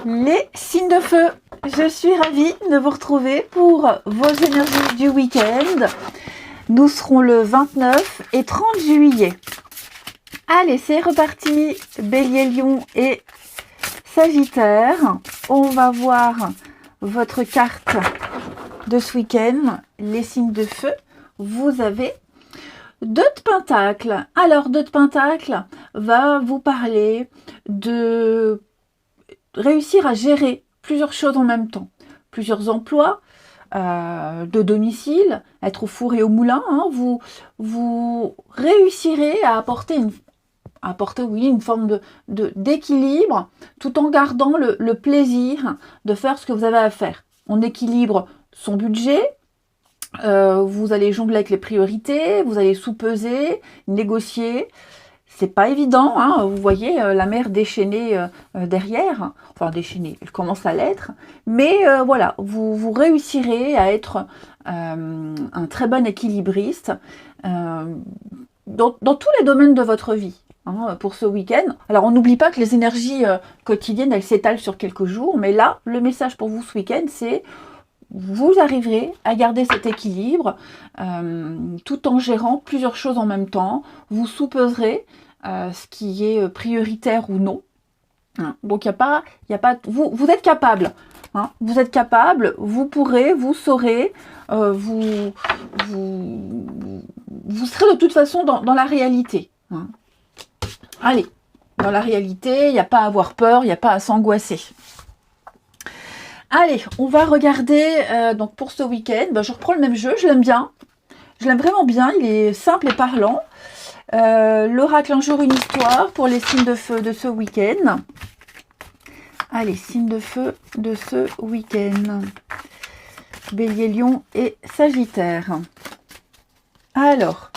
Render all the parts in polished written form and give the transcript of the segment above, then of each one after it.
Les signes de feu, je suis ravie de vous retrouver pour vos énergies du week-end. Nous serons le 29 et 30 juillet. Allez, c'est reparti, Bélier, Lion et Sagittaire. On va voir votre carte de ce week-end, les signes de feu. Vous avez 2 de Pentacles. Alors, 2 de Pentacles va vous parler de réussir à gérer plusieurs choses en même temps. Plusieurs emplois, de domicile, être au four et au moulin. Hein, vous réussirez à apporter une forme d'équilibre tout en gardant le plaisir de faire ce que vous avez à faire. On équilibre son budget, vous allez jongler avec les priorités, vous allez sous-peser, négocier. C'est pas évident, hein, vous voyez la mer déchaînée derrière, enfin déchaînée, elle commence à l'être, mais voilà, vous réussirez à être un très bon équilibriste dans tous les domaines de votre vie. Hein, pour ce week-end. Alors on n'oublie pas que les énergies quotidiennes, elles s'étalent sur quelques jours, mais là, le message pour vous ce week-end, c'est vous arriverez à garder cet équilibre tout en gérant plusieurs choses en même temps. Vous sous-peserez ce qui est prioritaire ou non. Hein. Donc il y a pas, vous êtes capable. Hein. Vous êtes capable, vous pourrez, vous saurez, vous serez de toute façon dans la réalité. Hein. Allez, dans la réalité, il n'y a pas à avoir peur, il n'y a pas à s'angoisser. Allez, on va regarder, donc pour ce week-end, je reprends le même jeu, je l'aime bien. Je l'aime vraiment bien, il est simple et parlant. L'oracle un jour, une histoire pour les signes de feu de ce week-end. Allez, signes de feu de ce week-end. Bélier, Lion et Sagittaire. Alors,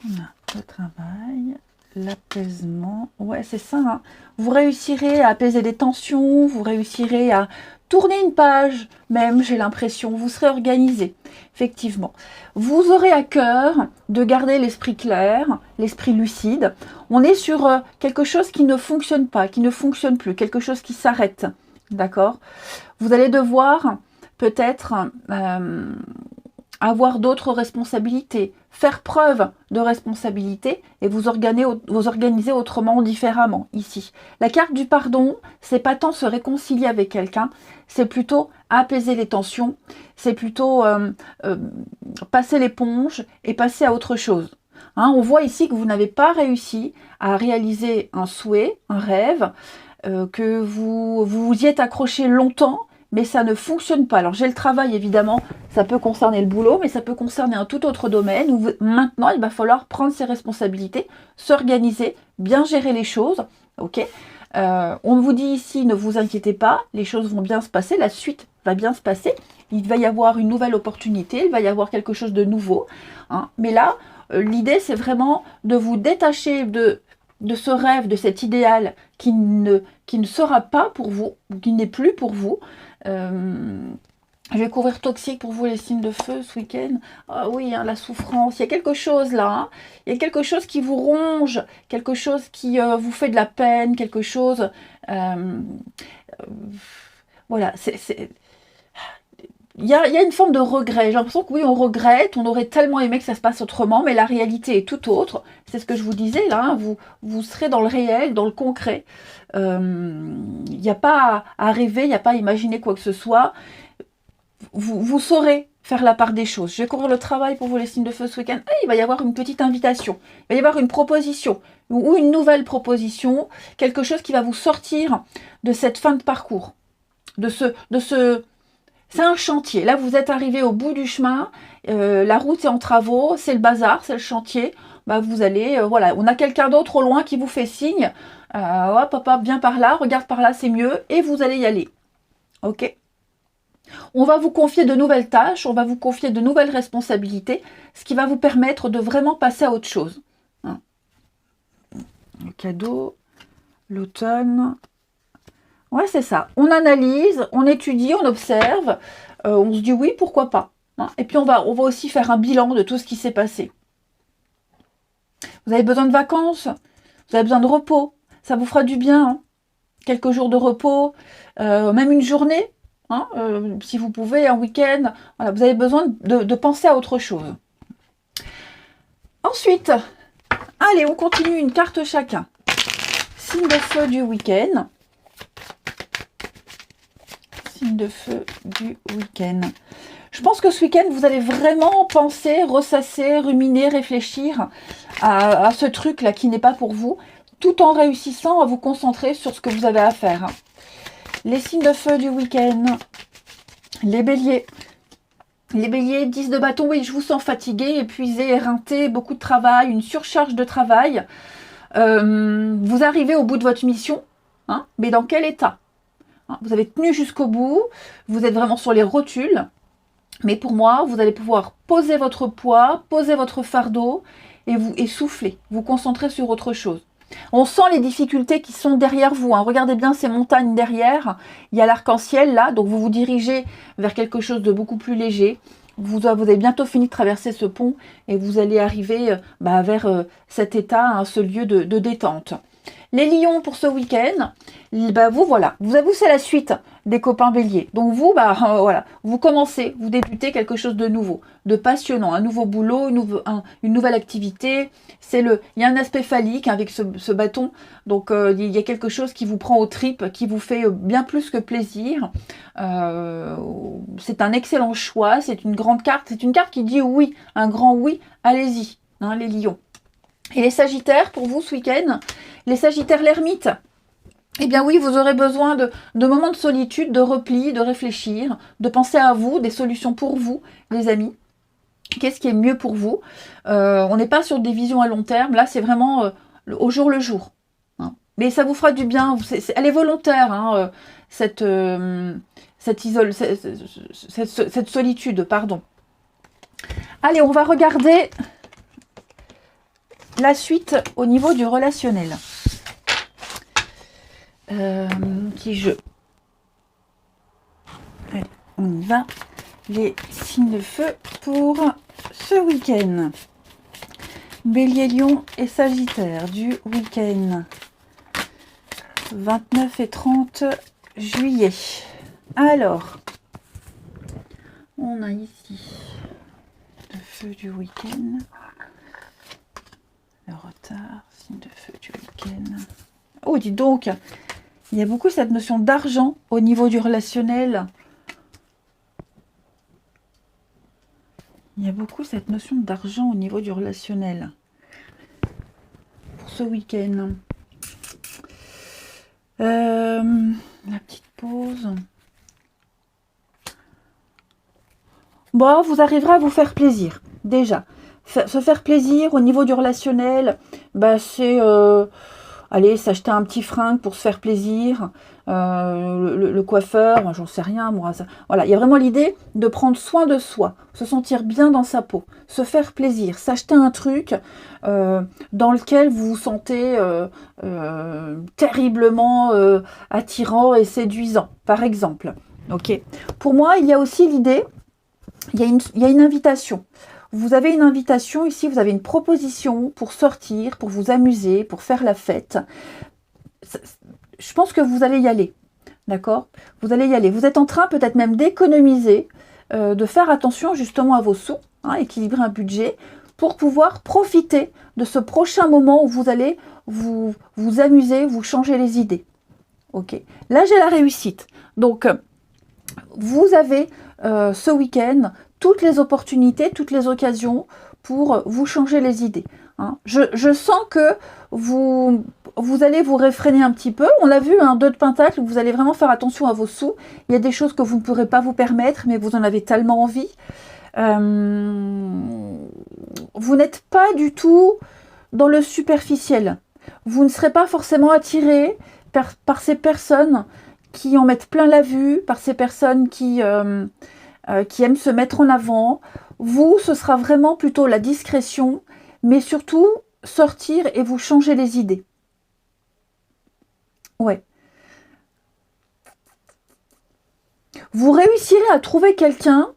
on a le travail, l'apaisement. Ouais, c'est ça. Hein. Vous réussirez à apaiser des tensions, vous réussirez à tourner une page, même, j'ai l'impression. Vous serez organisé, effectivement. Vous aurez à cœur de garder l'esprit clair, l'esprit lucide. On est sur quelque chose qui ne fonctionne pas, qui ne fonctionne plus, quelque chose qui s'arrête. D'accord ? Vous allez devoir peut-être avoir d'autres responsabilités, faire preuve de responsabilité et vous organiser autrement, différemment ici. La carte du pardon, c'est pas tant se réconcilier avec quelqu'un, c'est plutôt apaiser les tensions, c'est plutôt passer l'éponge et passer à autre chose. Hein, on voit ici que vous n'avez pas réussi à réaliser un souhait, un rêve, que vous vous y êtes accroché longtemps, mais ça ne fonctionne pas. Alors j'ai le travail évidemment, ça peut concerner le boulot, mais ça peut concerner un tout autre domaine où maintenant il va falloir prendre ses responsabilités, s'organiser, bien gérer les choses. Ok. On vous dit ici, ne vous inquiétez pas, les choses vont bien se passer, la suite va bien se passer, il va y avoir une nouvelle opportunité, il va y avoir quelque chose de nouveau. Hein. Mais là, l'idée c'est vraiment de vous détacher de ce rêve, de cet idéal qui ne sera pas pour vous, qui n'est plus pour vous. Je vais couvrir toxique pour vous les signes de feu ce week-end. Ah oui, hein, la souffrance, il y a quelque chose là. Hein. Il y a quelque chose qui vous ronge, quelque chose qui vous fait de la peine, quelque chose... voilà, il y a une forme de regret. J'ai l'impression que oui, on regrette, on aurait tellement aimé que ça se passe autrement, mais la réalité est tout autre. C'est ce que je vous disais là, hein, vous serez dans le réel, dans le concret. Il n'y a pas à rêver, il n'y a pas à imaginer quoi que ce soit. Vous saurez faire la part des choses. Je vais couvrir le travail pour vous les signes de feu ce week-end. Ah, il va y avoir une petite invitation, il va y avoir une proposition ou une nouvelle proposition, quelque chose qui va vous sortir de cette fin de parcours, de ce c'est un chantier. Là, vous êtes arrivé au bout du chemin. La route est en travaux. C'est le bazar, c'est le chantier. Bah, vous allez, voilà, on a quelqu'un d'autre au loin qui vous fait signe. Hop, hop, hop, viens par là, regarde par là, c'est mieux. Et vous allez y aller. Ok ? On va vous confier de nouvelles tâches, on va vous confier de nouvelles responsabilités, ce qui va vous permettre de vraiment passer à autre chose. Hein. Le cadeau, l'automne... Ouais, c'est ça. On analyse, on étudie, on observe, on se dit oui, pourquoi pas. Hein. Et puis on va aussi faire un bilan de tout ce qui s'est passé. Vous avez besoin de vacances, vous avez besoin de repos, ça vous fera du bien. Hein. quelques jours de repos, même une journée, hein, si vous pouvez, un week-end. Voilà, vous avez besoin de penser à autre chose. Ensuite, allez, on continue une carte chacun. Signe de feu du week-end. Signe de feu du week-end. Je pense que ce week-end, vous allez vraiment penser, ressasser, ruminer, réfléchir à ce truc-là qui n'est pas pour vous, tout en réussissant à vous concentrer sur ce que vous avez à faire. Les signes de feu du week-end. Les béliers. Les béliers, 10 de bâton, oui, je vous sens fatigué, épuisé, éreinté, beaucoup de travail, une surcharge de travail. Vous arrivez au bout de votre mission, hein, mais dans quel état? Vous avez tenu jusqu'au bout, vous êtes vraiment sur les rotules. Mais pour moi, vous allez pouvoir poser votre poids, poser votre fardeau et souffler, vous concentrer sur autre chose. On sent les difficultés qui sont derrière vous. Hein. Regardez bien ces montagnes derrière. Il y a l'arc-en-ciel là, donc vous vous dirigez vers quelque chose de beaucoup plus léger. Vous avez bientôt fini de traverser ce pont et vous allez arriver vers cet état, hein, ce lieu de détente. Les lions pour ce week-end, vous c'est la suite des copains béliers. Donc vous, voilà, vous commencez, vous débutez quelque chose de nouveau, de passionnant, un nouveau boulot, une nouvelle activité. Il y a un aspect phallique avec ce bâton, donc il y a quelque chose qui vous prend aux tripes, qui vous fait bien plus que plaisir. C'est un excellent choix, c'est une grande carte, c'est une carte qui dit oui, un grand oui, allez-y, hein, les lions. Et les sagittaires, pour vous ce week-end, les sagittaires l'ermite, eh bien oui, vous aurez besoin de moments de solitude, de repli, de réfléchir, de penser à vous, des solutions pour vous, les amis. Qu'est-ce qui est mieux pour vous? On n'est pas sur des visions à long terme, là c'est vraiment au jour le jour. Hein. Mais ça vous fera du bien, elle est volontaire, hein, cette solitude, pardon. Allez, on va regarder la suite au niveau du relationnel. Petit jeu. Allez, on y va. Les signes de feu pour ce week-end. Bélier, Lion et Sagittaire du week-end. 29 et 30 juillet. Alors, on a ici le feu du week-end. Le retard, signe de feu du week-end. Oh, dis donc, il y a beaucoup cette notion d'argent au niveau du relationnel. Il y a beaucoup cette notion d'argent au niveau du relationnel. Pour ce week-end. La petite pause. Bon, vous arriverez à vous faire plaisir, déjà. Se faire plaisir au niveau du relationnel, c'est aller s'acheter un petit fringue pour se faire plaisir, le coiffeur, j'en sais rien moi. Voilà, il y a vraiment l'idée de prendre soin de soi, se sentir bien dans sa peau, se faire plaisir, s'acheter un truc dans lequel vous vous sentez terriblement attirant et séduisant, par exemple. Ok. Pour moi, il y a aussi l'idée, il y a une invitation. Vous avez une invitation ici, vous avez une proposition pour sortir, pour vous amuser, pour faire la fête. Je pense que vous allez y aller, d'accord? Vous allez y aller. Vous êtes en train peut-être même d'économiser, de faire attention justement à vos sous, hein, équilibrer un budget, pour pouvoir profiter de ce prochain moment où vous allez vous amuser, vous changer les idées. Ok. Là, j'ai la réussite. Donc, vous avez ce week-end toutes les opportunités, toutes les occasions pour vous changer les idées. Hein. Je sens que vous allez vous réfréner un petit peu. On l'a vu, un 2 de Pentacle, vous allez vraiment faire attention à vos sous. Il y a des choses que vous ne pourrez pas vous permettre, mais vous en avez tellement envie. Vous n'êtes pas du tout dans le superficiel. Vous ne serez pas forcément attiré par ces personnes qui en mettent plein la vue, par ces personnes qui aiment se mettre en avant. Vous, ce sera vraiment plutôt la discrétion, mais surtout sortir et vous changer les idées. Ouais. Vous réussirez à trouver quelqu'un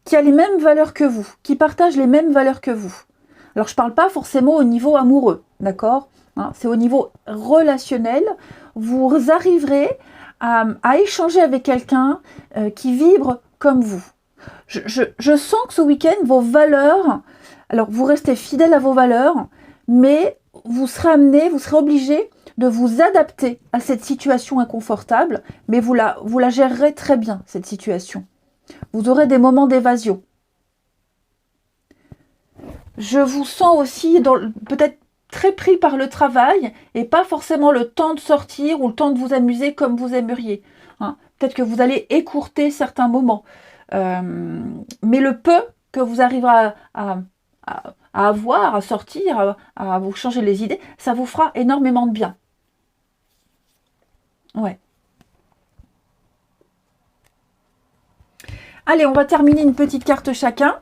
qui a les mêmes valeurs que vous, qui partage les mêmes valeurs que vous. Alors, je ne parle pas forcément au niveau amoureux, d'accord, hein, c'est au niveau relationnel. Vous arriverez à échanger avec quelqu'un qui vibre comme vous. Je sens que ce week-end, vos valeurs, alors vous restez fidèle à vos valeurs, mais vous serez amené, vous serez obligé de vous adapter à cette situation inconfortable, mais vous la gérerez très bien, cette situation. Vous aurez des moments d'évasion. Je vous sens aussi peut-être très pris par le travail et pas forcément le temps de sortir ou le temps de vous amuser comme vous aimeriez. Hein. Peut-être que vous allez écourter certains moments. Mais le peu que vous arriverez à avoir, à sortir, à vous changer les idées, ça vous fera énormément de bien. Ouais. Allez, on va terminer une petite carte chacun.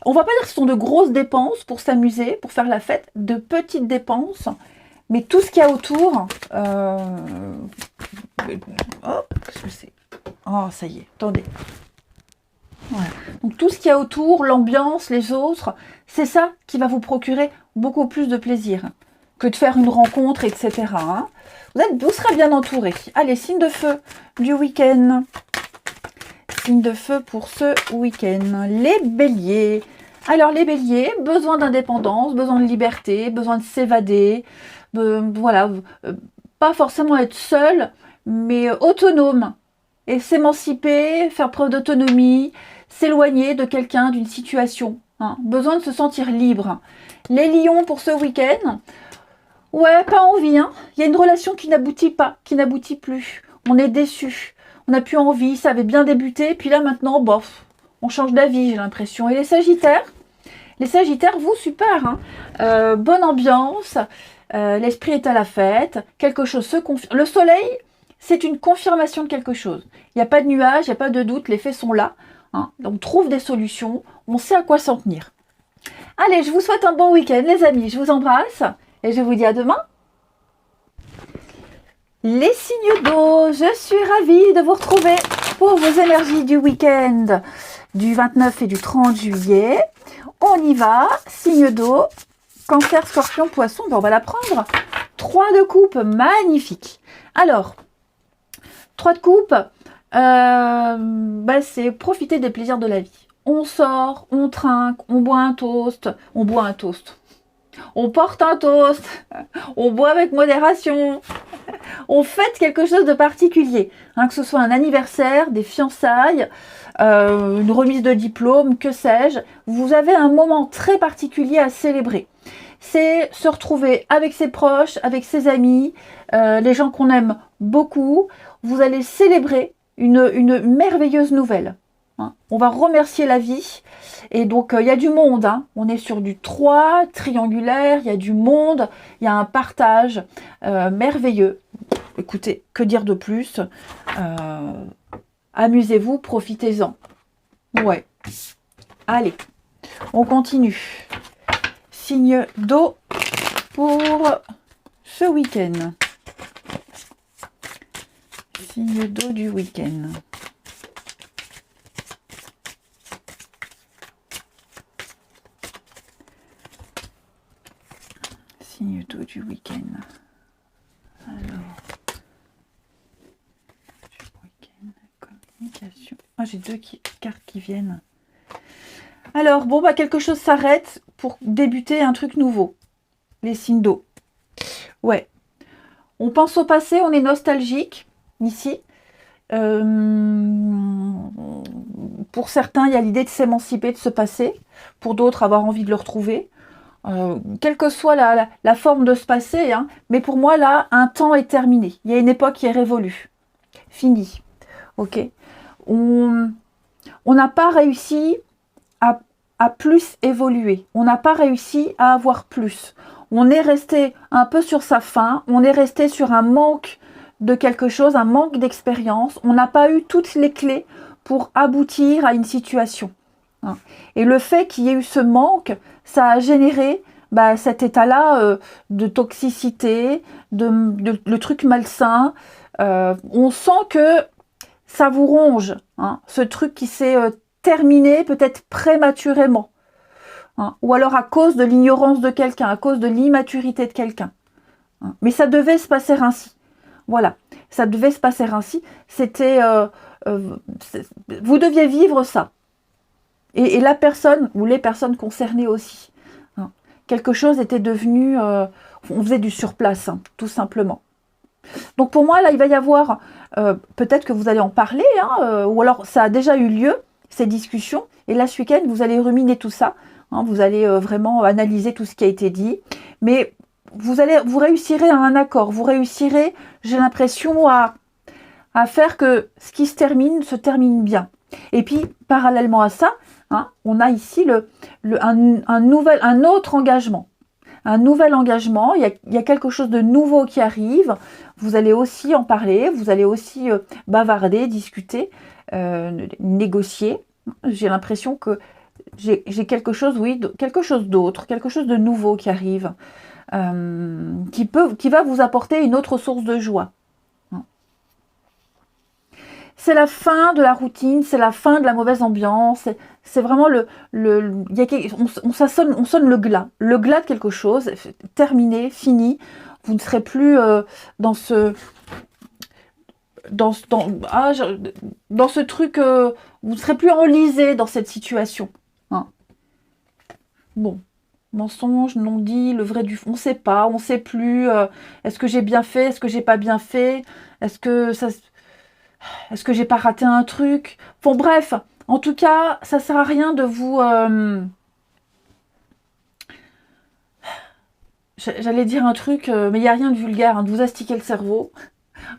On va pas dire que ce sont de grosses dépenses pour s'amuser, pour faire la fête, de petites dépenses, mais tout ce qu'il y a autour... Hop, qu'est-ce que c'est? Oh, ça y est, attendez. Voilà. Donc tout ce qu'il y a autour, l'ambiance, les autres, c'est ça qui va vous procurer beaucoup plus de plaisir que de faire une rencontre, etc. Hein. Vous serez bien entouré. Allez, signe de feu du week-end. Signe de feu pour ce week-end. Les béliers. Alors les béliers, besoin d'indépendance, besoin de liberté, besoin de s'évader. Voilà, pas forcément être seul, mais autonome. Et s'émanciper, faire preuve d'autonomie, s'éloigner de quelqu'un, d'une situation. Hein. Besoin de se sentir libre. Les lions pour ce week-end, ouais, pas envie. Hein. Il y a une relation qui n'aboutit pas, qui n'aboutit plus. On est déçu. On n'a plus envie, ça avait bien débuté. Puis là, maintenant, bof, on change d'avis, j'ai l'impression. Et les sagittaires, vous, super. Hein. Bonne ambiance, l'esprit est à la fête, quelque chose se confirme. Le soleil, c'est une confirmation de quelque chose. Il n'y a pas de nuages, il n'y a pas de doute, les faits sont là. Hein. On trouve des solutions, on sait à quoi s'en tenir. Allez, je vous souhaite un bon week-end, les amis. Je vous embrasse et je vous dis à demain. Les signes d'eau, je suis ravie de vous retrouver pour vos énergies du week-end du 29 et du 30 juillet. On y va, signe d'eau, cancer, scorpion, poisson. Ben, on va la prendre. 3 de coupe, magnifique. Alors, 3 de coupe, c'est profiter des plaisirs de la vie. On sort, on trinque, on boit un toast. On porte un toast. On boit avec modération. On fête quelque chose de particulier. Hein, que ce soit un anniversaire, des fiançailles, une remise de diplôme, que sais-je. Vous avez un moment très particulier à célébrer. C'est se retrouver avec ses proches, avec ses amis, les gens qu'on aime beaucoup. Vous allez célébrer une merveilleuse nouvelle. Hein. On va remercier la vie. Et donc, il y a du monde. Hein. On est sur du 3, triangulaire. Il y a du monde. Il y a un partage merveilleux. Écoutez, que dire de plus? Amusez-vous, profitez-en. Ouais. Allez, on continue. Signe d'eau pour ce week-end. Signe d'eau du week-end. Signe d'eau du week-end. Alors, week-end, communication. Ah, j'ai 2 cartes qui viennent. Alors, bon, quelque chose s'arrête pour débuter un truc nouveau. Les signes d'eau. Ouais. On pense au passé, on est nostalgique, ici. Pour certains, il y a l'idée de s'émanciper de ce passé. Pour d'autres, avoir envie de le retrouver. Quelle que soit la forme de ce passé, hein, mais pour moi, là, un temps est terminé. Il y a une époque qui est révolue. Fini. Ok. On n'a pas réussi à plus évoluer. On n'a pas réussi à avoir plus. On est resté un peu sur sa faim. On est resté sur un manque de quelque chose, un manque d'expérience. On n'a pas eu toutes les clés pour aboutir à une situation. Hein. Et le fait qu'il y ait eu ce manque, ça a généré cet état-là de toxicité, le truc malsain. On sent que ça vous ronge, hein, ce truc qui s'est terminé peut-être prématurément. Hein, ou alors à cause de l'ignorance de quelqu'un, à cause de l'immaturité de quelqu'un. Hein, mais ça devait se passer ainsi. Voilà, ça devait se passer ainsi. C'était, vous deviez vivre ça. Et la personne, ou les personnes concernées aussi. Hein, quelque chose était devenu, on faisait du surplace, hein, tout simplement. Donc pour moi, là, il va y avoir, peut-être que vous allez en parler, hein, ou alors ça a déjà eu lieu, ces discussions, et là, ce week-end, vous allez ruminer tout ça, hein, vous allez vraiment analyser tout ce qui a été dit, mais vous réussirez à un accord, vous réussirez, j'ai l'impression, à faire que ce qui se termine bien. Et puis, parallèlement à ça, hein, on a ici un autre engagement. Un nouvel engagement, il y a quelque chose de nouveau qui arrive, vous allez aussi en parler, vous allez aussi bavarder, discuter, négocier. J'ai l'impression que j'ai quelque chose, oui, quelque chose d'autre, quelque chose de nouveau qui arrive, qui va vous apporter une autre source de joie. C'est la fin de la routine, c'est la fin de la mauvaise ambiance, c'est vraiment on sonne le glas de quelque chose, terminé, fini, vous ne serez plus dans ce truc, vous ne serez plus enlisé dans cette situation. Hein. Bon, mensonge, non dit, le vrai du faux, on ne sait pas, on ne sait plus, est-ce que j'ai bien fait, est-ce que j'ai pas bien fait, est-ce que j'ai pas raté un truc? Bon, bref, en tout cas, ça sert à rien de vous... J'allais dire un truc, mais il n'y a rien de vulgaire, hein, de vous astiquer le cerveau.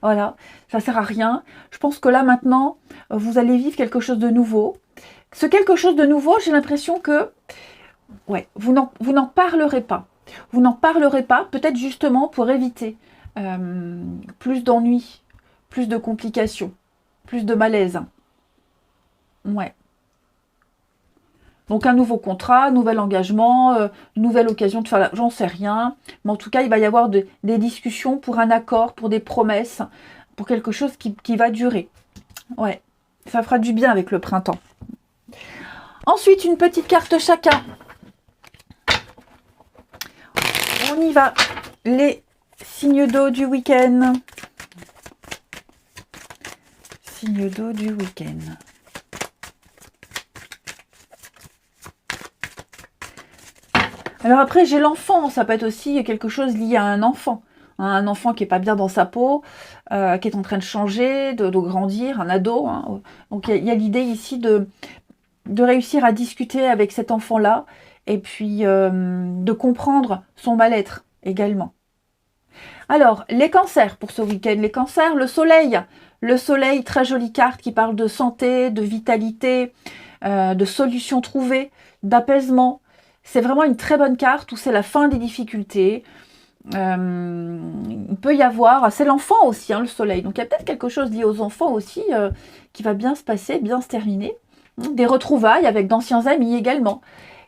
Voilà, ça sert à rien. Je pense que là, maintenant, vous allez vivre quelque chose de nouveau. Ce quelque chose de nouveau, j'ai l'impression que... Ouais, vous n'en parlerez pas. Vous n'en parlerez pas, peut-être justement pour éviter plus d'ennuis, plus de complications, plus de malaise. Ouais. Donc un nouveau contrat, nouvel engagement, nouvelle occasion de faire la... J'en sais rien. Mais en tout cas, il va y avoir des discussions pour un accord, pour des promesses, pour quelque chose qui va durer. Ouais. Ça fera du bien avec le printemps. Ensuite, une petite carte chacun. On y va. Les signes d'eau du week-end. Signes d'eau du week-end. Alors après, j'ai l'enfant. Ça peut être aussi quelque chose lié à un enfant. Hein, un enfant qui n'est pas bien dans sa peau, qui est en train de changer, de grandir, un ado. Hein. Donc il y a l'idée ici de réussir à discuter avec cet enfant-là et puis de comprendre son mal-être également. Alors, les cancers pour ce week-end. Les cancers, le soleil. Le soleil, très jolie carte qui parle de santé, de vitalité, de solutions trouvées, d'apaisement. C'est vraiment une très bonne carte où c'est la fin des difficultés. Il peut y avoir... C'est l'enfant aussi, hein, le soleil. Donc, il y a peut-être quelque chose lié aux enfants aussi qui va bien se passer, bien se terminer. Des retrouvailles avec d'anciens amis également.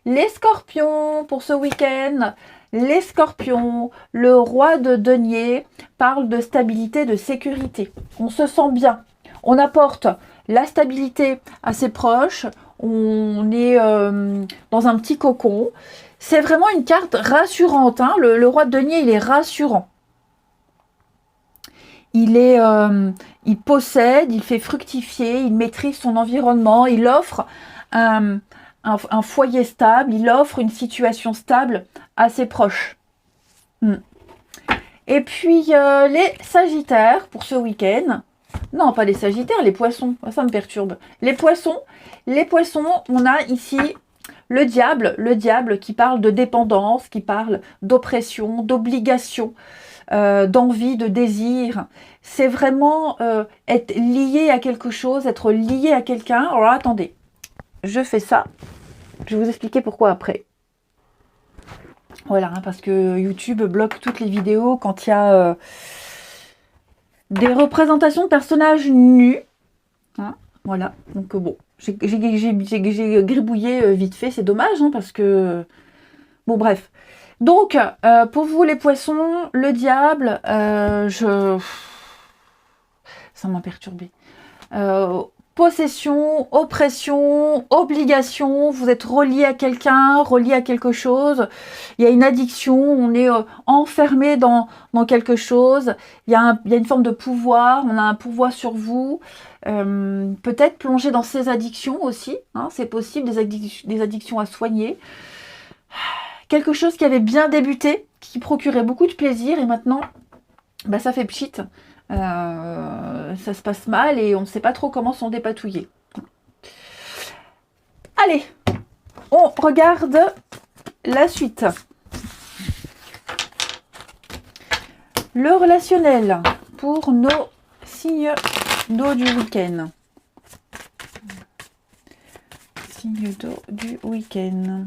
Les scorpions pour ce week-end. Les scorpions, le roi de denier parle de stabilité, de sécurité. On se sent bien. On apporte la stabilité à ses proches. On est dans un petit cocon. C'est vraiment une carte rassurante. Hein. Le roi de denier, il est rassurant. Il possède, il fait fructifier, il maîtrise son environnement, il offre un foyer stable, il offre une situation stable à ses proches. Et puis les sagittaires pour ce week-end. Non, pas les sagittaires, les poissons. Ça me perturbe. Les poissons, on a ici le diable qui parle de dépendance, qui parle d'oppression, d'obligation, d'envie, de désir. C'est vraiment être lié à quelque chose, être lié à quelqu'un. Alors attendez, je fais ça. Je vais vous expliquer pourquoi après. Voilà, hein, parce que YouTube bloque toutes les vidéos quand il y a des représentations de personnages nus. Hein, voilà, donc bon, j'ai gribouillé vite fait, c'est dommage, hein, parce que... Bon, bref. Donc, pour vous les poissons, le diable, ça m'a perturbée. possession, oppression, obligation, vous êtes relié à quelqu'un, relié à quelque chose, il y a une addiction, on est enfermé dans quelque chose, il y a une forme de pouvoir, on a un pouvoir sur vous, peut-être plonger dans ces addictions aussi, hein, c'est possible, des addictions à soigner, quelque chose qui avait bien débuté, qui procurait beaucoup de plaisir et maintenant, bah, ça fait pchit. Ça se passe mal et on ne sait pas trop comment s'en dépatouiller. Allez, on regarde la suite. Le relationnel pour nos signes d'eau du week-end. Signes d'eau du week-end.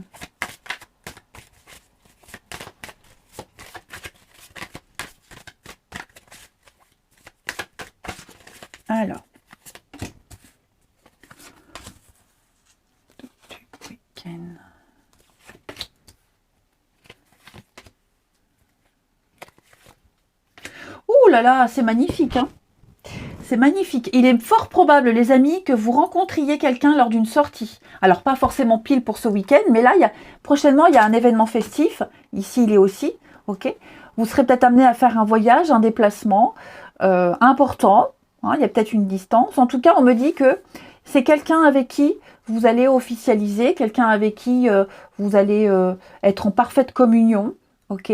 Alors, du week-end. Ouh là là, c'est magnifique, hein. C'est magnifique. Il est fort probable, les amis, que vous rencontriez quelqu'un lors d'une sortie. Alors, pas forcément pile pour ce week-end, mais là, prochainement, il y a un événement festif. Ici, il est aussi, ok. Vous serez peut-être amené à faire un voyage, un déplacement important. Hein, il y a peut-être une distance. En tout cas, on me dit que c'est quelqu'un avec qui vous allez officialiser, quelqu'un avec qui vous allez être en parfaite communion. Ok.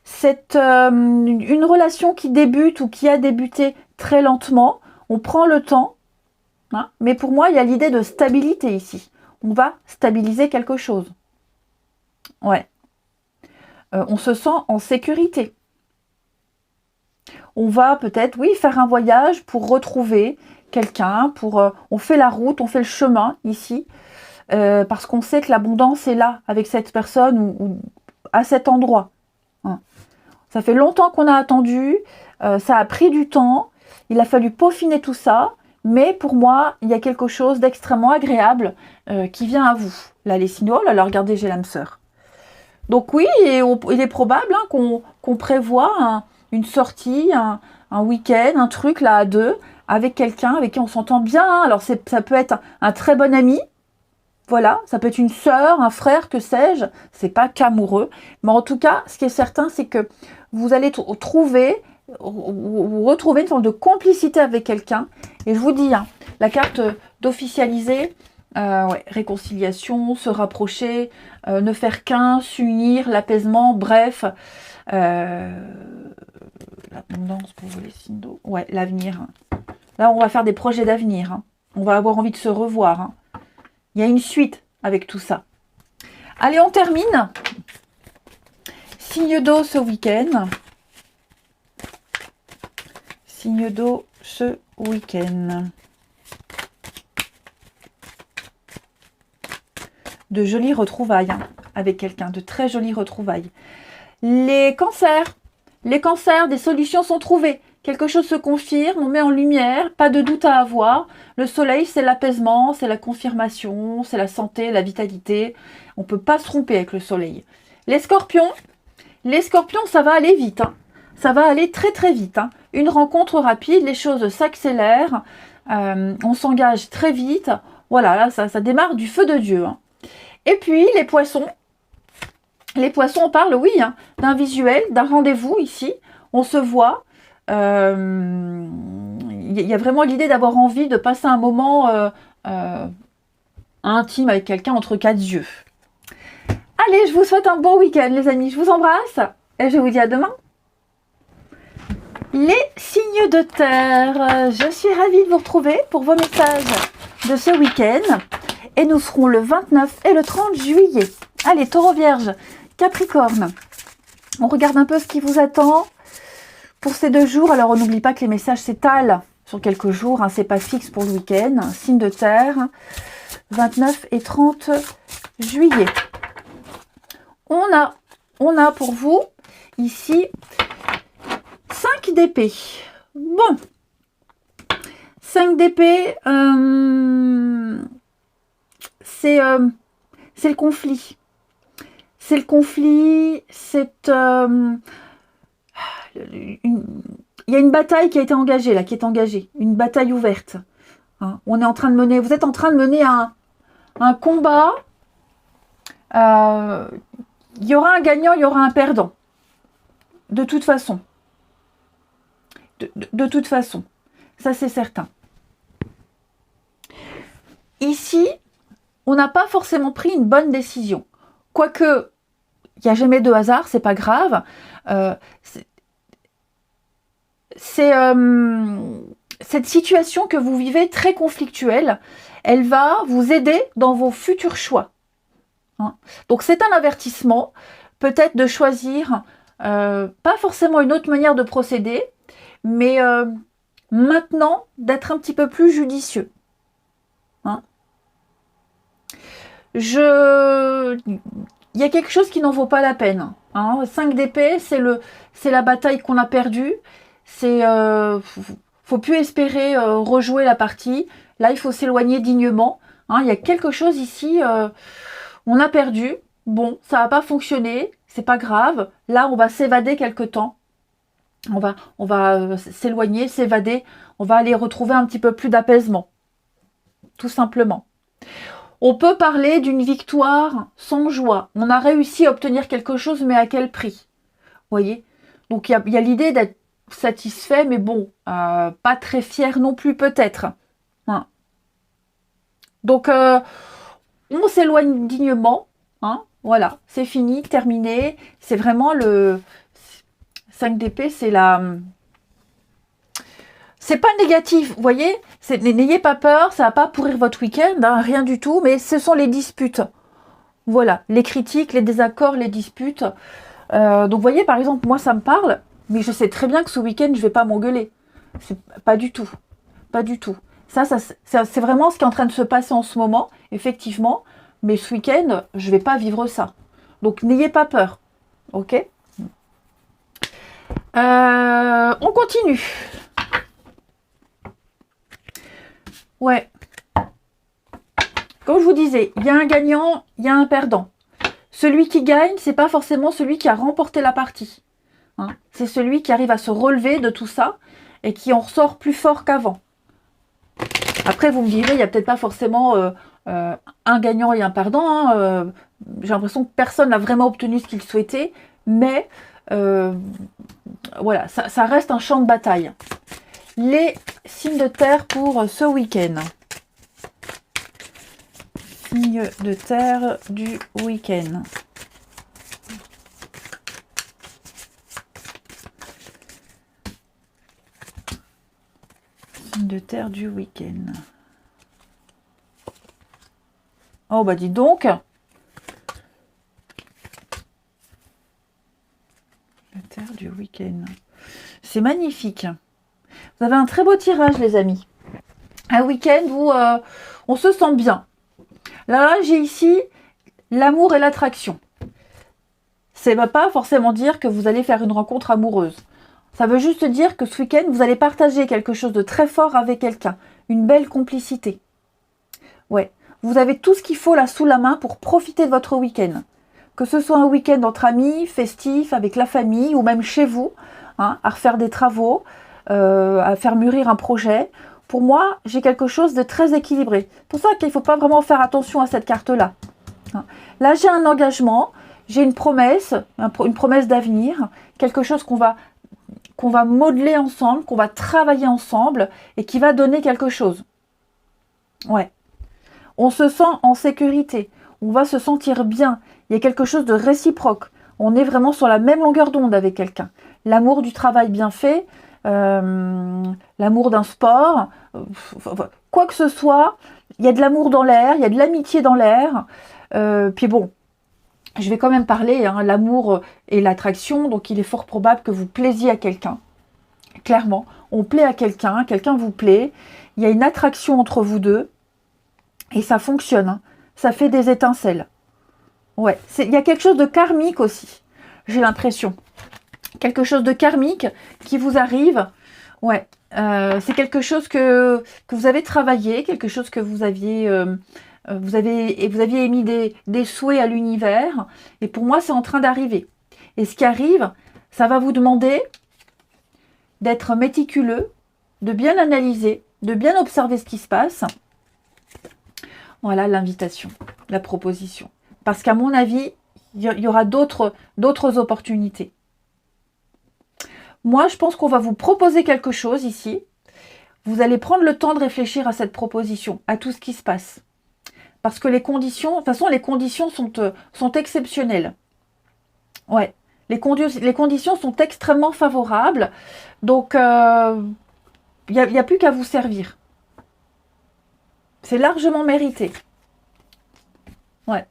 C'est une relation qui débute ou qui a débuté très lentement. On prend le temps. Hein, mais pour moi, il y a l'idée de stabilité ici. On va stabiliser quelque chose. Ouais. On se sent en sécurité. On va peut-être, oui, faire un voyage pour retrouver quelqu'un, on fait la route, on fait le chemin ici, parce qu'on sait que l'abondance est là, avec cette personne ou à cet endroit. Hein. Ça fait longtemps qu'on a attendu, ça a pris du temps, il a fallu peaufiner tout ça, mais pour moi, il y a quelque chose d'extrêmement agréable qui vient à vous. Là, les signaux, là, regardez, j'ai l'âme sœur. Donc oui, il est probable hein, qu'on prévoit une sortie, un week-end, un truc là à deux, avec quelqu'un avec qui on s'entend bien. Hein. Alors ça peut être un très bon ami, voilà, ça peut être une sœur, un frère, que sais-je, c'est pas qu'amoureux. Mais en tout cas, ce qui est certain, c'est que vous allez retrouver une forme de complicité avec quelqu'un. Et je vous dis, hein, la carte d'officialiser, ouais, réconciliation, se rapprocher, ne faire qu'un, s'unir, l'apaisement, bref, l'abondance pour vous les signes d'eau. Ouais, l'avenir. Là, on va faire des projets d'avenir. Hein. On va avoir envie de se revoir. Hein. Il y a une suite avec tout ça. Allez, on termine. Signe d'eau ce week-end. Signe d'eau ce week-end. De jolies retrouvailles hein, avec quelqu'un. De très jolies retrouvailles. Les cancers, des solutions sont trouvées. Quelque chose se confirme, on met en lumière, pas de doute à avoir. Le soleil, c'est l'apaisement, c'est la confirmation, c'est la santé, la vitalité. On ne peut pas se tromper avec le soleil. Les scorpions, ça va aller vite. Hein. Ça va aller très très vite. Hein. Une rencontre rapide, les choses s'accélèrent. On s'engage très vite. Voilà, là, ça démarre du feu de Dieu. Hein. Et puis, les poissons, on parle, oui, hein, d'un visuel, d'un rendez-vous ici. On se voit. Il y a vraiment l'idée d'avoir envie de passer un moment intime avec quelqu'un entre quatre yeux. Allez, je vous souhaite un bon week-end, les amis. Je vous embrasse et je vous dis à demain. Les signes de terre, je suis ravie de vous retrouver pour vos messages de ce week-end. Et nous serons le 29 et le 30 juillet. Allez, Taureau Vierge, Capricorne. On regarde un peu ce qui vous attend pour ces 2 jours. Alors, on n'oublie pas que les messages s'étalent sur quelques jours. Hein, c'est pas fixe pour le week-end. Signe de terre, 29 et 30 juillet. On a pour vous, ici, 5 d'épée. Bon. 5 d'épée, c'est le conflit. C'est le conflit, il y a une bataille qui a été engagée, là, une bataille ouverte. Hein. On est en train de mener, vous êtes en train de mener un combat. Il y aura un gagnant, il y aura un perdant. De toute façon. De toute façon. Ça, c'est certain. Ici, on n'a pas forcément pris une bonne décision. Quoique, il n'y a jamais de hasard, c'est pas grave. Cette situation que vous vivez très conflictuelle, elle va vous aider dans vos futurs choix. Hein. Donc c'est un avertissement, peut-être de choisir, pas forcément une autre manière de procéder, mais maintenant d'être un petit peu plus judicieux. Hein. Il y a quelque chose qui n'en vaut pas la peine. Hein. 5 d'épée, c'est la bataille qu'on a perdue. Faut plus espérer rejouer la partie. Là, il faut s'éloigner dignement. Hein. Il y a quelque chose ici, on a perdu. Bon, ça va pas fonctionner, c'est pas grave. Là, on va s'évader quelque temps. On va s'éloigner, s'évader. On va aller retrouver un petit peu plus d'apaisement. Tout simplement. On peut parler d'une victoire sans joie. On a réussi à obtenir quelque chose, mais à quel prix? Vous voyez? Donc, il y a l'idée d'être satisfait, mais bon, pas très fier non plus peut-être. Hein. Donc, on s'éloigne dignement. Hein. Voilà, c'est fini, terminé. C'est vraiment le 5 d'épée, c'est la... C'est pas négatif, vous voyez, n'ayez pas peur, ça va pas pourrir votre week-end, hein, rien du tout, mais ce sont les disputes. Voilà, les critiques, les désaccords, les disputes. Donc vous voyez, par exemple, moi ça me parle, mais je sais très bien que ce week-end, je vais pas m'engueuler. Pas du tout. Pas du tout. Ça c'est vraiment ce qui est en train de se passer en ce moment, effectivement, mais ce week-end, je vais pas vivre ça. Donc n'ayez pas peur, ok? On continue. Ouais. Comme je vous disais, il y a un gagnant, il y a un perdant. Celui qui gagne, c'est pas forcément celui qui a remporté la partie. Hein. C'est celui qui arrive à se relever de tout ça et qui en ressort plus fort qu'avant. Après, vous me direz, il n'y a peut-être pas forcément un gagnant et un perdant. Hein. J'ai l'impression que personne n'a vraiment obtenu ce qu'il souhaitait, mais voilà, ça reste un champ de bataille. Les signes de terre pour ce week-end. Signes de terre du week-end. Signes de terre du week-end. Oh bah dis donc. De terre du week-end. C'est magnifique. Vous avez un très beau tirage, les amis. Un week-end où on se sent bien. Là, j'ai ici l'amour et l'attraction. Ça ne va pas forcément dire que vous allez faire une rencontre amoureuse. Ça veut juste dire que ce week-end, vous allez partager quelque chose de très fort avec quelqu'un. Une belle complicité. Ouais. Vous avez tout ce qu'il faut là sous la main pour profiter de votre week-end. Que ce soit un week-end entre amis, festif, avec la famille ou même chez vous, hein, à refaire des travaux, à faire mûrir un projet. Pour moi, j'ai quelque chose de très équilibré. C'est pour ça qu'il ne faut pas vraiment faire attention à cette carte-là. Là, j'ai un engagement, j'ai une promesse d'avenir, quelque chose qu'on va modeler ensemble, qu'on va travailler ensemble et qui va donner quelque chose. Ouais. On se sent en sécurité, on va se sentir bien. Il y a quelque chose de réciproque. On est vraiment sur la même longueur d'onde avec quelqu'un. L'amour du travail bien fait, l'amour d'un sport, quoi que ce soit, il y a de l'amour dans l'air, il y a de l'amitié dans l'air. Puis bon, je vais quand même parler, hein, l'amour et l'attraction, donc il est fort probable que vous plaisiez à quelqu'un. Clairement, on plaît à quelqu'un, quelqu'un vous plaît, il y a une attraction entre vous deux, et ça fonctionne, hein, ça fait des étincelles. Ouais, il y a quelque chose de karmique aussi, j'ai l'impression. Quelque chose de karmique qui vous arrive. Ouais, c'est quelque chose que vous avez travaillé, quelque chose que vous aviez émis des souhaits à l'univers. Et pour moi, c'est en train d'arriver. Et ce qui arrive, ça va vous demander d'être méticuleux, de bien analyser, de bien observer ce qui se passe. Voilà l'invitation, la proposition. Parce qu'à mon avis, il y aura d'autres opportunités. Moi, je pense qu'on va vous proposer quelque chose ici. Vous allez prendre le temps de réfléchir à cette proposition, à tout ce qui se passe. Parce que les conditions, de toute façon, les conditions sont exceptionnelles. Ouais, les conditions sont extrêmement favorables. Donc, il n'y a plus qu'à vous servir. C'est largement mérité. Ouais.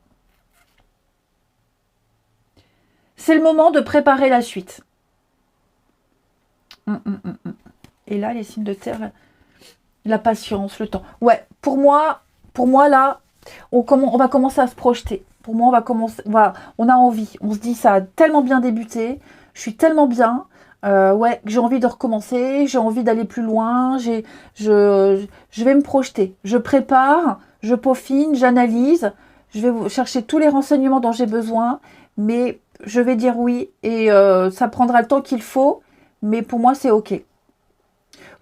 C'est le moment de préparer la suite. Et là, les signes de terre, la patience, le temps. Ouais, pour moi là, on va commencer à se projeter. Pour moi, on a envie. On se dit, ça a tellement bien débuté. Je suis tellement bien. Ouais, j'ai envie de recommencer. J'ai envie d'aller plus loin. Je vais me projeter. Je prépare, je peaufine, j'analyse. Je vais chercher tous les renseignements dont j'ai besoin. Mais je vais dire oui. Et ça prendra le temps qu'il faut. Mais pour moi, c'est OK.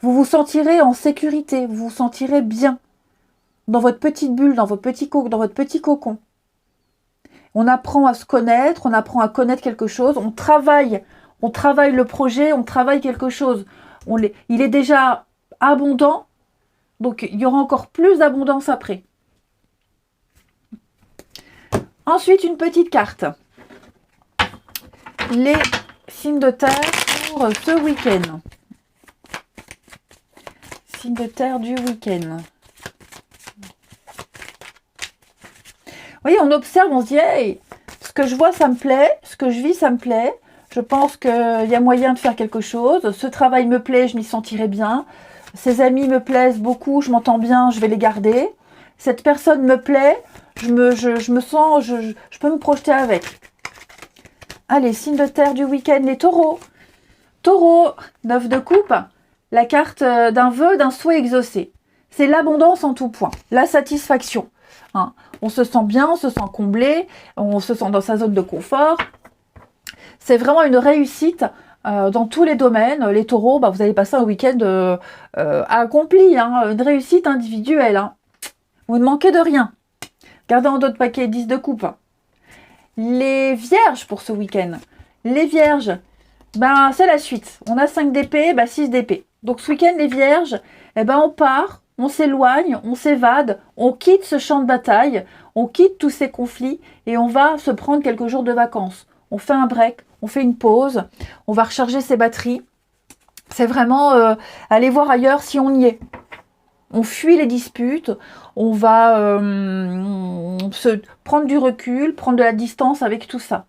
Vous vous sentirez en sécurité. Vous vous sentirez bien. Dans votre petite bulle, dans votre petit cocon. On apprend à se connaître, on apprend à connaître quelque chose, on travaille le projet, on travaille quelque chose. Il est déjà abondant, donc il y aura encore plus d'abondance après. Ensuite, une petite carte. Les signes de terre pour ce week-end. Signes de terre du week-end. Vous voyez, on observe, on se dit, hey, ce que je vois, ça me plaît, ce que je vis, ça me plaît. Je pense qu'il y a moyen de faire quelque chose. Ce travail me plaît, je m'y sentirai bien. Ces amis me plaisent beaucoup, je m'entends bien, je vais les garder. Cette personne me plaît, je me sens, je peux me projeter avec. Allez, signe de terre du week-end, les taureaux. Taureau, 9 de coupe, la carte d'un vœu, d'un souhait exaucé. C'est l'abondance en tout point, la satisfaction. Hein. On se sent bien, on se sent comblé, on se sent dans sa zone de confort. C'est vraiment une réussite dans tous les domaines. Les taureaux, vous allez passer un week-end accompli, hein, une réussite individuelle. Hein. Vous ne manquez de rien. Gardez en dos de paquet 10 de coupe. Les vierges pour ce week-end. Les vierges, c'est la suite. On a 5 d'épée, 6 d'épée. Donc ce week-end, les vierges, on part. On s'éloigne, on s'évade, on quitte ce champ de bataille, on quitte tous ces conflits et on va se prendre quelques jours de vacances. On fait un break, on fait une pause, on va recharger ses batteries. C'est vraiment aller voir ailleurs si on y est. On fuit les disputes, on va se prendre du recul, prendre de la distance avec tout ça.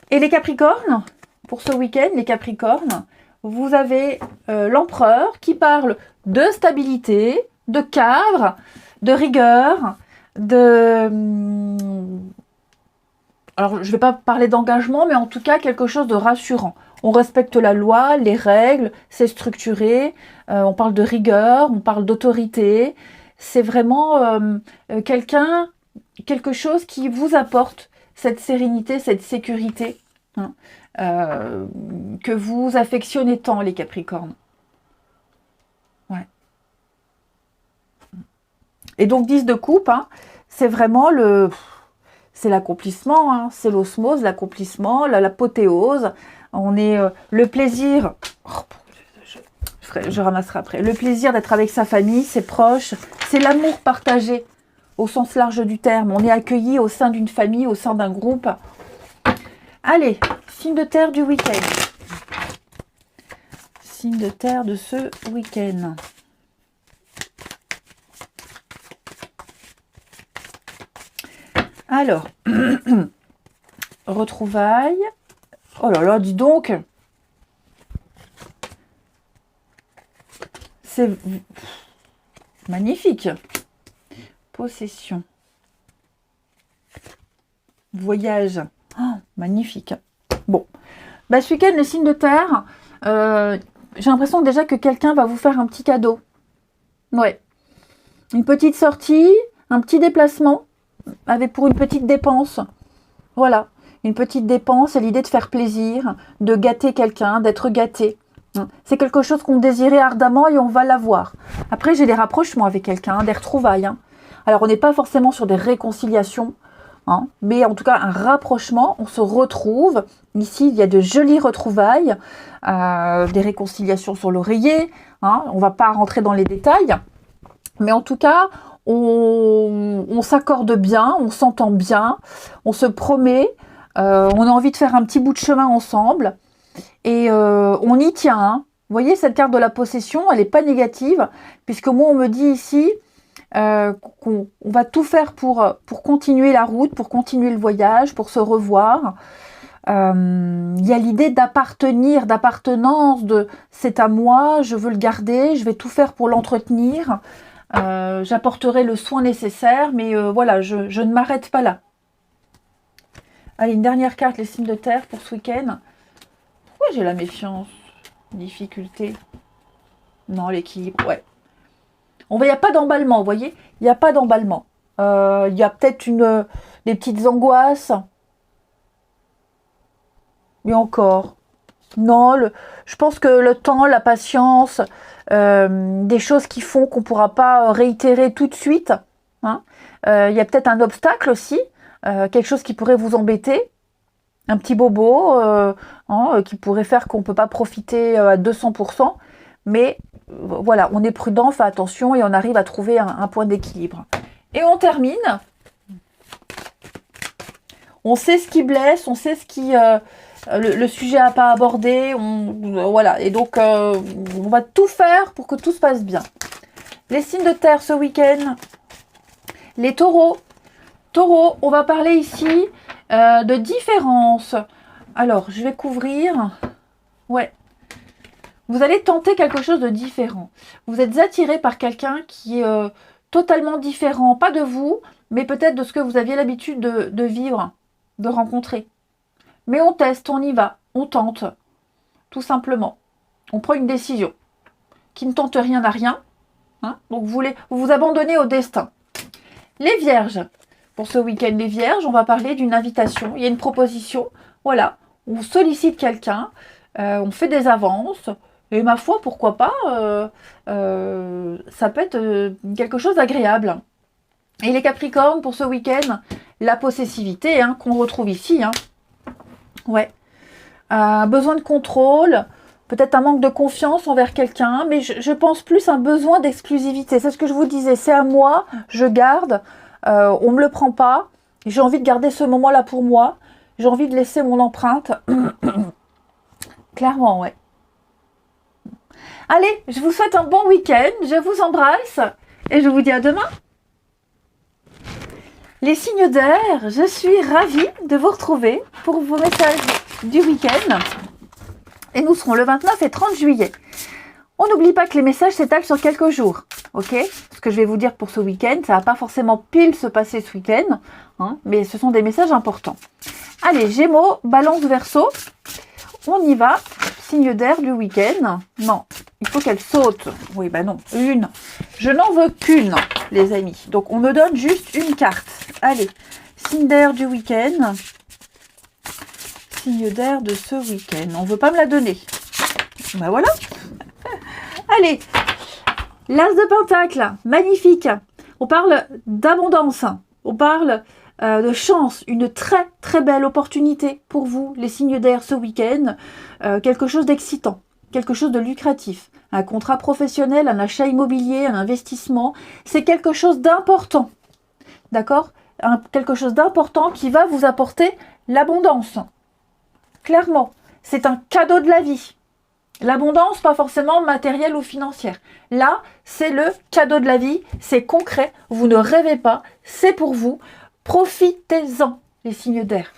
Et les Capricornes, pour ce week-end, les Capricornes, vous avez l'empereur qui parle de stabilité, de cadre, de rigueur, alors je ne vais pas parler d'engagement, mais en tout cas quelque chose de rassurant. On respecte la loi, les règles, c'est structuré, on parle de rigueur, on parle d'autorité. C'est vraiment quelque chose qui vous apporte cette sérénité, cette sécurité. Hein. Que vous affectionnez tant, les Capricornes. Ouais. Et donc 10 de coupe, hein, c'est vraiment c'est l'accomplissement, hein, c'est l'osmose, l'accomplissement, l'apothéose. On est le plaisir. Je ramasserai après. Le plaisir d'être avec sa famille, ses proches, c'est l'amour partagé au sens large du terme. On est accueilli au sein d'une famille, au sein d'un groupe. Allez, signe de terre du week-end. Signe de terre de ce week-end. Alors, retrouvailles. Oh là là, dis donc. C'est magnifique. Possession. Voyage. Oh, magnifique. Bon. Ce week-end, les signes de terre, j'ai l'impression déjà que quelqu'un va vous faire un petit cadeau. Ouais. Une petite sortie, un petit déplacement, pour une petite dépense. Voilà. Une petite dépense, c'est l'idée de faire plaisir, de gâter quelqu'un, d'être gâté. C'est quelque chose qu'on désirait ardemment et on va l'avoir. Après, j'ai des rapprochements avec quelqu'un, des retrouvailles. Alors, on n'est pas forcément sur des réconciliations, mais en tout cas, un rapprochement, on se retrouve. Ici, il y a de jolies retrouvailles, des réconciliations sur l'oreiller. On ne va pas rentrer dans les détails. Mais en tout cas, on s'accorde bien, on s'entend bien, on se promet, on a envie de faire un petit bout de chemin ensemble. Et on y tient. Vous voyez, cette carte de la possession, elle n'est pas négative, puisque moi, on me dit ici qu'on va tout faire pour continuer la route, pour continuer le voyage, pour se revoir. Il y a l'idée d'appartenir, d'appartenance, de c'est à moi, je veux le garder, je vais tout faire pour l'entretenir. J'apporterai le soin nécessaire, mais voilà, je ne m'arrête pas là. Allez, une dernière carte, les signes de terre pour ce week-end. Pourquoi j'ai la méfiance? Difficulté. Non, l'équilibre, ouais. Il n'y a pas d'emballement, vous voyez? Il n'y a pas d'emballement. Il y a peut-être des petites angoisses. Et encore. Non, je pense que le temps, la patience, des choses qui font qu'on ne pourra pas réitérer tout de suite. Il y a peut-être un obstacle aussi, quelque chose qui pourrait vous embêter. Un petit bobo qui pourrait faire qu'on ne peut pas profiter à 200%. Mais voilà, on est prudent, fait attention et on arrive à trouver un point d'équilibre. Et on termine. On sait ce qui blesse, on sait ce qui... le sujet à pas aborder. Voilà, et donc on va tout faire pour que tout se passe bien. Les signes de terre ce week-end. Les taureaux. Taureaux, on va parler ici de différence. Alors, je vais couvrir. Ouais. Vous allez tenter quelque chose de différent. Vous êtes attiré par quelqu'un qui est totalement différent. Pas de vous, mais peut-être de ce que vous aviez l'habitude de vivre, de rencontrer. Mais on teste, on y va, on tente. Tout simplement. On prend une décision. Qui ne tente rien n'a rien. Donc vous vous abandonnez au destin. Les vierges. Pour ce week-end, les vierges, on va parler d'une invitation. Il y a une proposition. Voilà, on sollicite quelqu'un, on fait des avances. Et ma foi, pourquoi pas, ça peut être quelque chose d'agréable. Et les capricornes, pour ce week-end, la possessivité qu'on retrouve ici. Ouais. Besoin de contrôle, peut-être un manque de confiance envers quelqu'un, mais je pense plus à un besoin d'exclusivité. C'est ce que je vous disais, c'est à moi, je garde. On ne me le prend pas. J'ai envie de garder ce moment-là pour moi. J'ai envie de laisser mon empreinte. Clairement, ouais. Allez, je vous souhaite un bon week-end. Je vous embrasse. Et je vous dis à demain. Les signes d'air, je suis ravie de vous retrouver pour vos messages du week-end. Et nous serons le 29 et 30 juillet. On n'oublie pas que les messages s'étalent sur quelques jours. Ok, ce que je vais vous dire pour ce week-end, ça ne va pas forcément pile se passer ce week-end, mais ce sont des messages importants. Allez, Gémeaux, Balance, Verseau, on y va. Signe d'air du week-end. Non, il faut qu'elle saute. Oui, bah non, une. Je n'en veux qu'une, les amis. Donc, on me donne juste une carte. Allez, signe d'air du week-end. Signe d'air de ce week-end. On ne veut pas me la donner. Ben voilà. Allez, l'As de Pentacle, magnifique. On parle d'abondance. On parle de chance. Une très très belle opportunité pour vous, les signes d'air, ce week-end. Quelque chose d'excitant, quelque chose de lucratif. Un contrat professionnel, un achat immobilier, un investissement. C'est quelque chose d'important. D'accord ? Quelque chose d'important qui va vous apporter l'abondance. Clairement, c'est un cadeau de la vie. L'abondance, pas forcément matérielle ou financière. Là, c'est le cadeau de la vie, c'est concret, vous ne rêvez pas, c'est pour vous. Profitez-en, les signes d'air.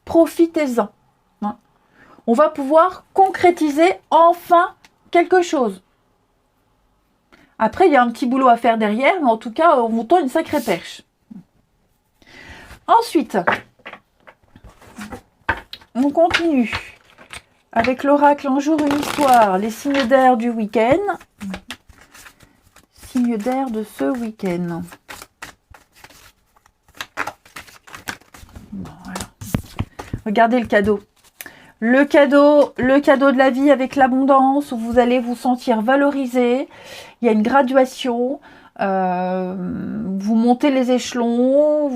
Profitez-en. On va pouvoir concrétiser enfin quelque chose. Après, il y a un petit boulot à faire derrière, mais en tout cas, on vous tend une sacrée perche. Ensuite, on continue avec l'oracle un jour, une histoire, les signes d'air du week-end. Signes d'air de ce week-end. Voilà. Regardez le cadeau. le cadeau de la vie avec l'abondance, où vous allez vous sentir valorisé. Il y a une graduation, vous montez les échelons,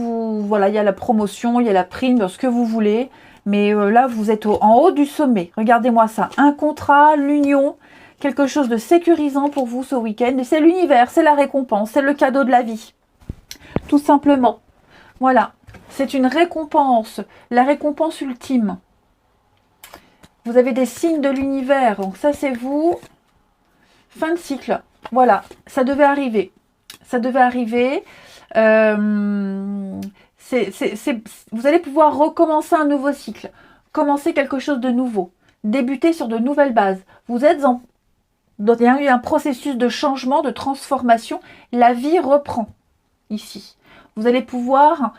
voilà, il y a la promotion, il y a la prime, ce que vous voulez. Mais là, vous êtes en haut du sommet. Regardez-moi ça. Un contrat, l'union, quelque chose de sécurisant pour vous ce week-end. Et c'est l'univers, c'est la récompense, c'est le cadeau de la vie. Tout simplement. Voilà. C'est une récompense, la récompense ultime. Vous avez des signes de l'univers. Donc ça, c'est vous. Fin de cycle. Voilà. Ça devait arriver. Ça devait arriver. Vous allez pouvoir recommencer un nouveau cycle. Commencer quelque chose de nouveau. Débuter sur de nouvelles bases. Vous êtes il y a eu un processus de changement, de transformation. La vie reprend ici. Vous allez pouvoir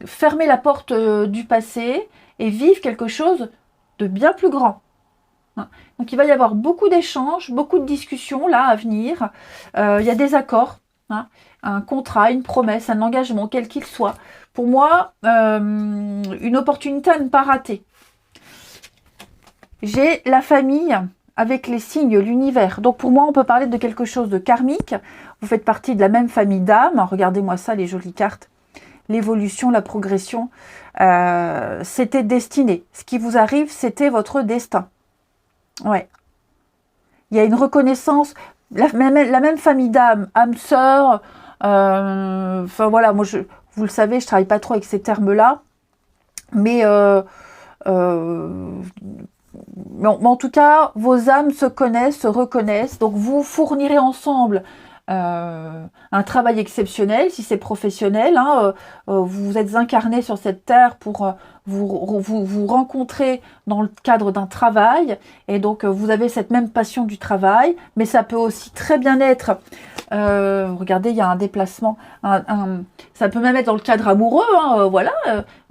fermer la porte du passé et vivre quelque chose de bien plus grand. Donc il va y avoir beaucoup d'échanges, beaucoup de discussions là à venir. Il y a des accords, un contrat, une promesse, un engagement, quel qu'il soit. Pour moi, une opportunité à ne pas rater. J'ai la famille avec les signes, l'univers. Donc pour moi, on peut parler de quelque chose de karmique. Vous faites partie de la même famille d'âmes. Regardez-moi ça, les jolies cartes. L'évolution, la progression, c'était destiné. Ce qui vous arrive, c'était votre destin. Ouais. Il y a une reconnaissance, la même famille d'âmes, âme sœur. Enfin voilà, moi, vous le savez, je travaille pas trop avec ces termes-là. Mais en tout cas, vos âmes se connaissent, se reconnaissent. Donc, vous fournirez ensemble un travail exceptionnel, si c'est professionnel. Vous êtes incarné sur cette terre pour vous rencontrer dans le cadre d'un travail. Et donc, vous avez cette même passion du travail. Mais ça peut aussi très bien être... regardez, il y a un déplacement. Ça peut même être dans le cadre amoureux. Voilà,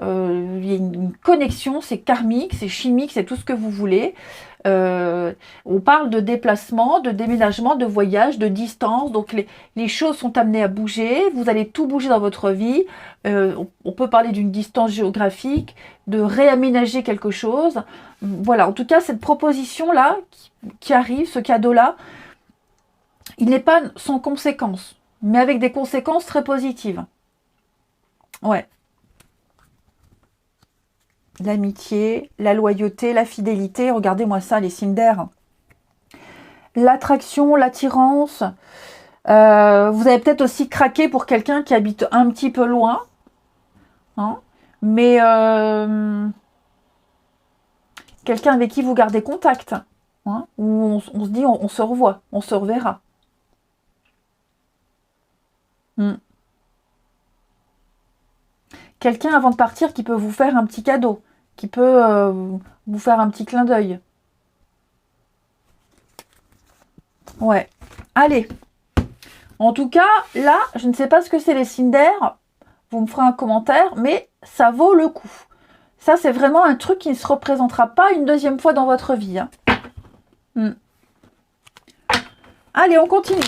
il y a une connexion, c'est karmique, c'est chimique, c'est tout ce que vous voulez. On parle de déplacement, de déménagement, de voyage, de distance. Donc les choses sont amenées à bouger. Vous allez tout bouger dans votre vie. On peut parler d'une distance géographique, de réaménager quelque chose. Voilà, en tout cas, cette proposition-là qui arrive, ce cadeau-là, il n'est pas sans conséquences, mais avec des conséquences très positives. Ouais. L'amitié, la loyauté, la fidélité. Regardez-moi ça, les signes d'air. L'attraction, l'attirance. Vous avez peut-être aussi craqué pour quelqu'un qui habite un petit peu loin. Mais quelqu'un avec qui vous gardez contact. Où on se dit, on se revoit, on se reverra. Quelqu'un avant de partir qui peut vous faire un petit cadeau, qui peut vous faire un petit clin d'œil. Ouais. Allez. En tout cas, là, je ne sais pas ce que c'est les signes d'air. Vous me ferez un commentaire, mais ça vaut le coup. Ça, c'est vraiment un truc qui ne se représentera pas une deuxième fois dans votre vie. Allez, on continue.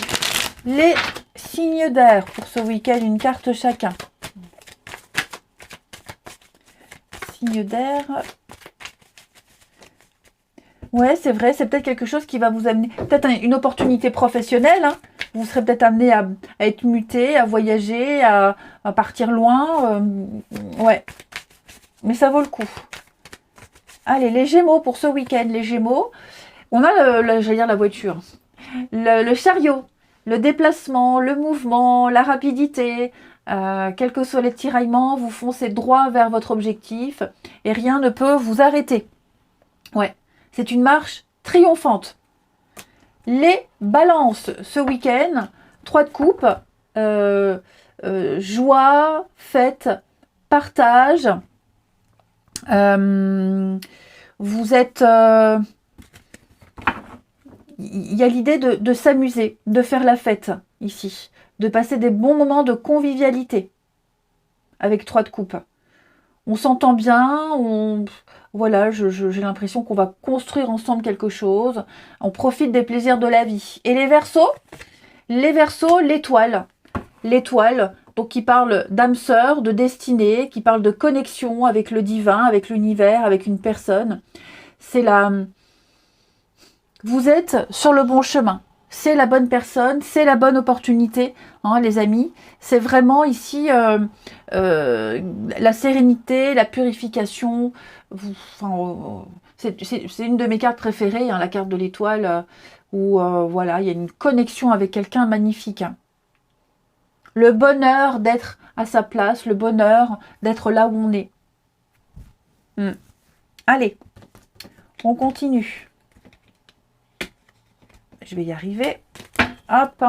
Les signes d'air pour ce week-end, une carte chacun. Signes d'air. Ouais, c'est vrai, c'est peut-être quelque chose qui va vous amener, peut-être une opportunité professionnelle. Vous serez peut-être amené à être muté, à voyager, à partir loin. Ouais, mais ça vaut le coup. Allez, les Gémeaux pour ce week-end. Les Gémeaux, on a, j'allais dire la voiture, le chariot, le déplacement, le mouvement, la rapidité. Quels que soient les tiraillements, vous foncez droit vers votre objectif et rien ne peut vous arrêter. Ouais, c'est une marche triomphante. Les balances ce week-end, 3 de coupe, joie, fête, partage. Vous êtes... il y a l'idée de s'amuser, de faire la fête ici, de passer des bons moments de convivialité avec 3 de coupe. On s'entend bien, voilà, j'ai l'impression qu'on va construire ensemble quelque chose. On profite des plaisirs de la vie. Et les Verseaux, l'étoile. L'étoile, donc qui parle d'âme sœur, de destinée, qui parle de connexion avec le divin, avec l'univers, avec une personne. C'est la... Vous êtes sur le bon chemin. C'est la bonne personne, c'est la bonne opportunité, hein, les amis. C'est vraiment ici la sérénité, la purification. C'est une de mes cartes préférées, hein, la carte de l'étoile, où voilà, il y a une connexion avec quelqu'un magnifique. Hein. Le bonheur d'être à sa place, le bonheur d'être là où on est. Allez, on continue. Je vais y arriver. Hop.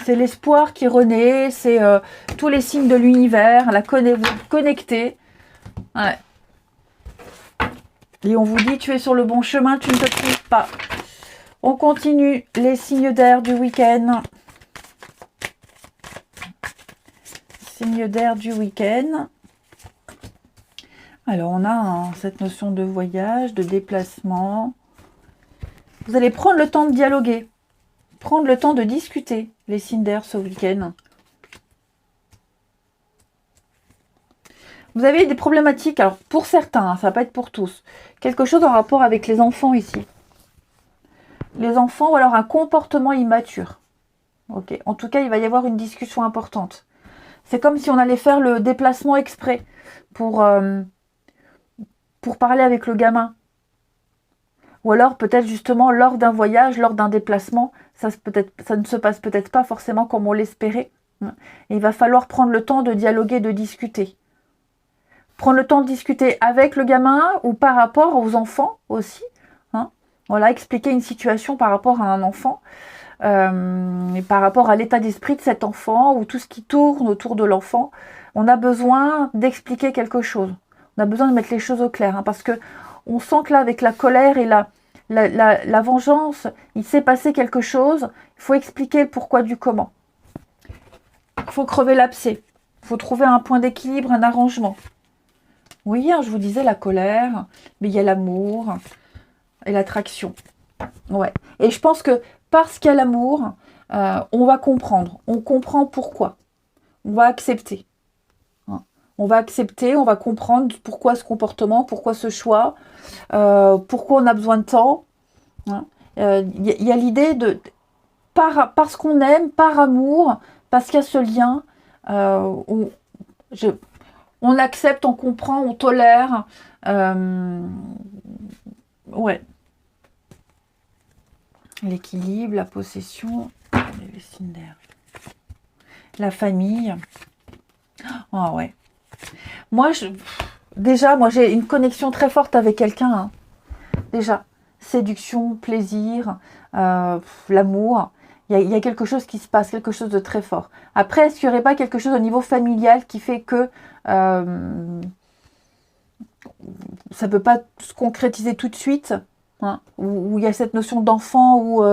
C'est l'espoir qui renaît, c'est tous les signes de l'univers, la connecter. Ouais. Et on vous dit, tu es sur le bon chemin, tu ne te trompes pas. On continue les signes d'air du week-end. Signes d'air du week-end. Alors, on a cette notion de voyage, de déplacement. Vous allez prendre le temps de dialoguer, prendre le temps de discuter, les signes d'air ce week-end. Vous avez des problématiques, alors pour certains, hein, ça va pas être pour tous. Quelque chose en rapport avec les enfants ici. Les enfants ou alors un comportement immature. Ok. En tout cas, il va y avoir une discussion importante. C'est comme si on allait faire le déplacement exprès pour parler avec le gamin. Ou alors peut-être justement lors d'un voyage, lors d'un déplacement, ça ne se passe peut-être pas forcément comme on l'espérait. Et il va falloir prendre le temps de dialoguer, de discuter. Prendre le temps de discuter avec le gamin ou par rapport aux enfants aussi. Hein. Voilà, expliquer une situation par rapport à un enfant. Et par rapport à l'état d'esprit de cet enfant ou tout ce qui tourne autour de l'enfant. On a besoin d'expliquer quelque chose. On a besoin de mettre les choses au clair. Hein, parce que on sent que là, avec la colère et la vengeance, il s'est passé quelque chose. Il faut expliquer le pourquoi du comment. Il faut crever l'abcès. Il faut trouver un point d'équilibre, un arrangement. Oui, hein, je vous disais la colère, mais il y a l'amour et l'attraction. Ouais. Et je pense que parce qu'il y a l'amour, on va comprendre. On comprend pourquoi. On va accepter. On va accepter, on va comprendre pourquoi ce comportement, pourquoi ce choix, pourquoi on a besoin de temps. Il y a l'idée de, parce qu'on aime, par amour, parce qu'il y a ce lien, on accepte, on comprend, on tolère. Ouais. L'équilibre, la possession, les signes d'air. La famille. Ah ouais. Moi, j'ai une connexion très forte avec quelqu'un. Hein. Déjà, séduction, plaisir, l'amour. Il y a quelque chose qui se passe, quelque chose de très fort. Après, est-ce qu'il n'y aurait pas quelque chose au niveau familial qui fait que ça ne peut pas se concrétiser tout de suite, hein, où il y a cette notion d'enfant, où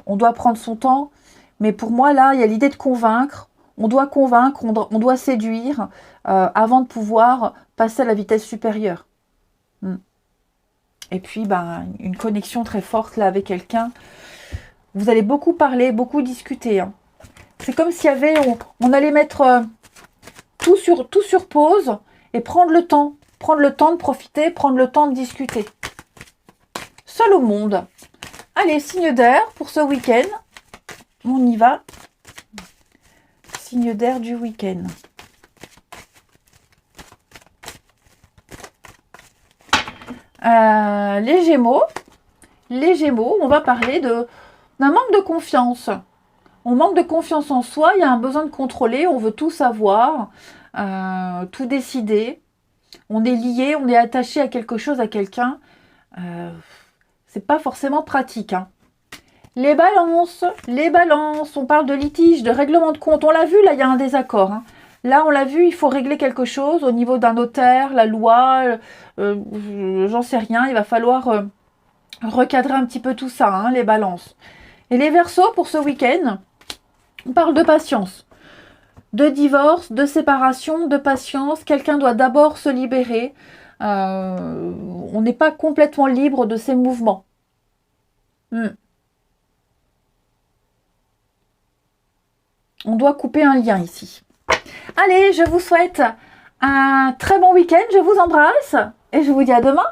on doit prendre son temps. Mais pour moi, là, il y a l'idée de convaincre. On doit convaincre, on doit séduire avant de pouvoir passer à la vitesse supérieure. Et puis, une connexion très forte là avec quelqu'un. Vous allez beaucoup parler, beaucoup discuter. Hein. C'est comme s'il y avait, on allait mettre tout sur pause et prendre le temps de profiter, prendre le temps de discuter. Seul au monde. Allez, signe d'air pour ce week-end. On y va. Signe d'air du week-end. Les Gémeaux, on va parler d'un manque de confiance. On manque de confiance en soi, il y a un besoin de contrôler, on veut tout savoir, tout décider. On est lié, on est attaché à quelque chose, à quelqu'un. C'est pas forcément pratique. Hein. Les balances, on parle de litige, de règlement de compte. On l'a vu, là, il y a un désaccord. Hein. Là, on l'a vu, il faut régler quelque chose au niveau d'un notaire, la loi, j'en sais rien. Il va falloir recadrer un petit peu tout ça, hein, les balances. Et les Verseaux, pour ce week-end, on parle de patience, de divorce, de séparation, de patience. Quelqu'un doit d'abord se libérer. On n'est pas complètement libre de ses mouvements. On doit couper un lien ici. Allez, je vous souhaite un très bon week-end. Je vous embrasse et je vous dis à demain.